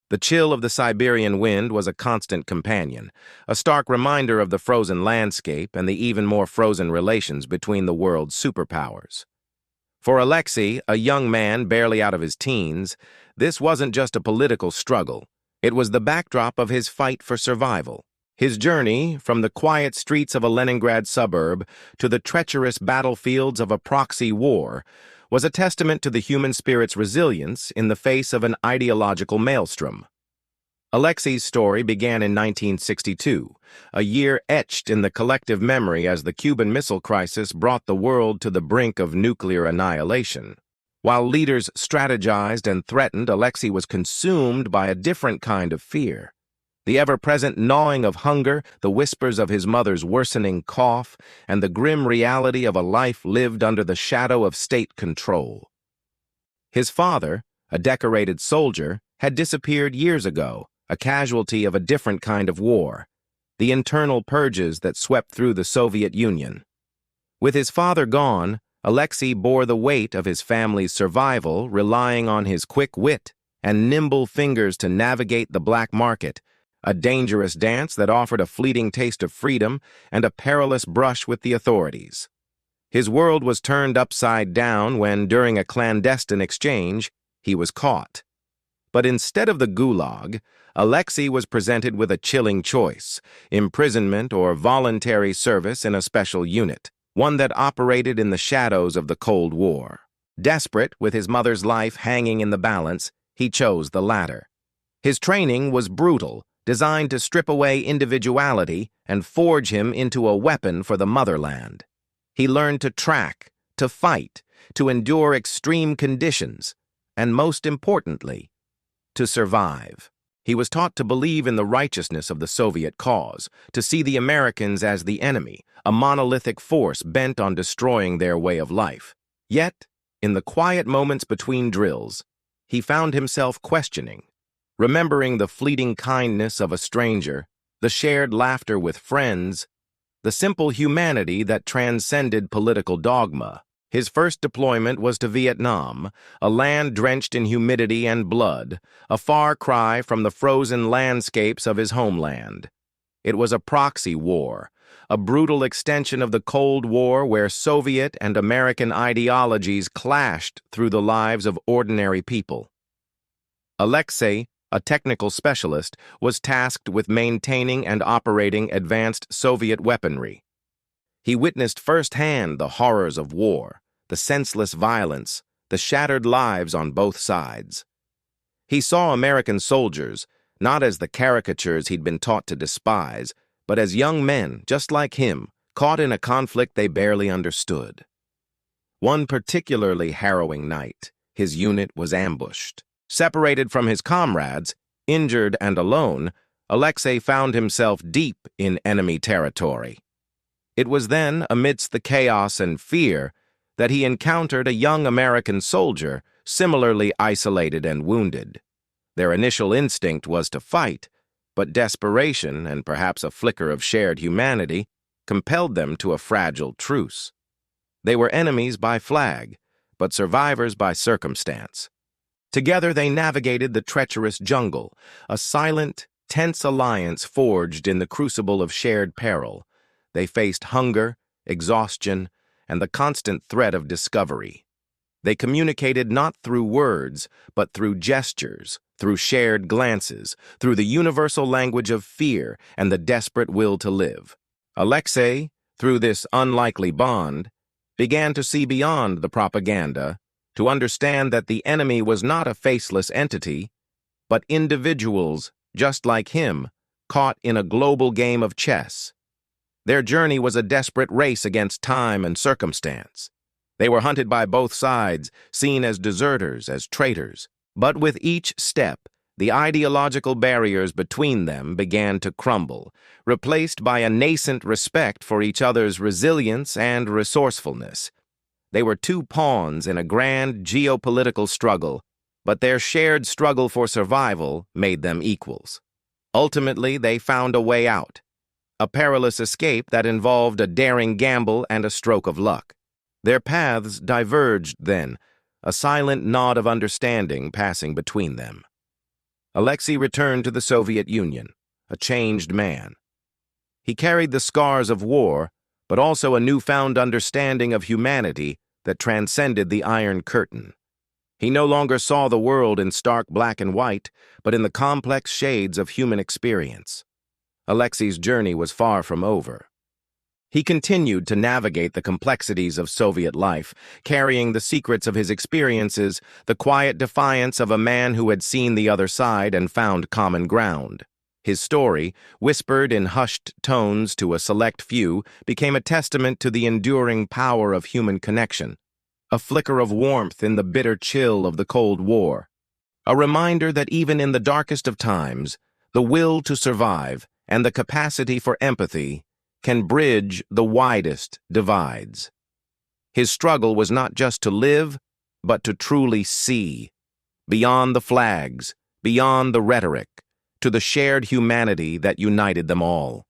The chill of the Siberian wind was a constant companion, a stark reminder of the frozen landscape and the even more frozen relations between the world's superpowers. For Aleksei, a young man barely out of his teens, this wasn't just a political struggle. It was the backdrop of his fight for survival. His journey, from the quiet streets of a Leningrad suburb to the treacherous battlefields of a proxy war, was a testament to the human spirit's resilience in the face of an ideological maelstrom. Aleksei's story began in 1962, a year etched in the collective memory as the Cuban Missile Crisis brought the world to the brink of nuclear annihilation. While leaders strategized and threatened, Aleksei was consumed by a different kind of fear. The ever-present gnawing of hunger, the whispers of his mother's worsening cough, and the grim reality of a life lived under the shadow of state control. His father, a decorated soldier, had disappeared years ago, a casualty of a different kind of war, the internal purges that swept through the Soviet Union. With his father gone, Aleksei bore the weight of his family's survival, relying on his quick wit and nimble fingers to navigate the black market, a dangerous dance that offered a fleeting taste of freedom and a perilous brush with the authorities. His world was turned upside down when, during a clandestine exchange, he was caught. But instead of the gulag, Aleksei was presented with a chilling choice: imprisonment or voluntary service in a special unit, one that operated in the shadows of the Cold War. Desperate, with his mother's life hanging in the balance, he chose the latter. His training was brutal, designed to strip away individuality and forge him into a weapon for the motherland. He learned to track, to fight, to endure extreme conditions, and most importantly, to survive. He was taught to believe in the righteousness of the Soviet cause, to see the Americans as the enemy, a monolithic force bent on destroying their way of life. Yet, in the quiet moments between drills, he found himself questioning, remembering the fleeting kindness of a stranger, the shared laughter with friends, the simple humanity that transcended political dogma. His first deployment was to Vietnam, a land drenched in humidity and blood, a far cry from the frozen landscapes of his homeland. It was a proxy war, a brutal extension of the Cold War where Soviet and American ideologies clashed through the lives of ordinary people. Aleksei, a technical specialist, was tasked with maintaining and operating advanced Soviet weaponry. He witnessed firsthand the horrors of war, the senseless violence, the shattered lives on both sides. He saw American soldiers, not as the caricatures he'd been taught to despise, but as young men, just like him, caught in a conflict they barely understood. One particularly harrowing night, his unit was ambushed. Separated from his comrades, injured and alone, Aleksei found himself deep in enemy territory. It was then, amidst the chaos and fear, that he encountered a young American soldier similarly isolated and wounded. Their initial instinct was to fight, but desperation and perhaps a flicker of shared humanity compelled them to a fragile truce. They were enemies by flag, but survivors by circumstance. Together they navigated the treacherous jungle, a silent, tense alliance forged in the crucible of shared peril. They faced hunger, exhaustion, and the constant threat of discovery. They communicated not through words, but through gestures, through shared glances, through the universal language of fear and the desperate will to live. Aleksei, through this unlikely bond, began to see beyond the propaganda, to understand that the enemy was not a faceless entity, but individuals, just like him, caught in a global game of chess. Their journey was a desperate race against time and circumstance. They were hunted by both sides, seen as deserters, as traitors. But with each step, the ideological barriers between them began to crumble, replaced by a nascent respect for each other's resilience and resourcefulness. They were two pawns in a grand geopolitical struggle, but their shared struggle for survival made them equals. Ultimately, they found a way out, a perilous escape that involved a daring gamble and a stroke of luck. Their paths diverged then, a silent nod of understanding passing between them. Aleksei returned to the Soviet Union, a changed man. He carried the scars of war, but also a newfound understanding of humanity that transcended the Iron Curtain. He no longer saw the world in stark black and white, but in the complex shades of human experience. Aleksei's journey was far from over. He continued to navigate the complexities of Soviet life, carrying the secrets of his experiences, the quiet defiance of a man who had seen the other side and found common ground. His story, whispered in hushed tones to a select few, became a testament to the enduring power of human connection, a flicker of warmth in the bitter chill of the Cold War, a reminder that even in the darkest of times, the will to survive and the capacity for empathy can bridge the widest divides. His struggle was not just to live, but to truly see, beyond the flags, beyond the rhetoric, to the shared humanity that united them all.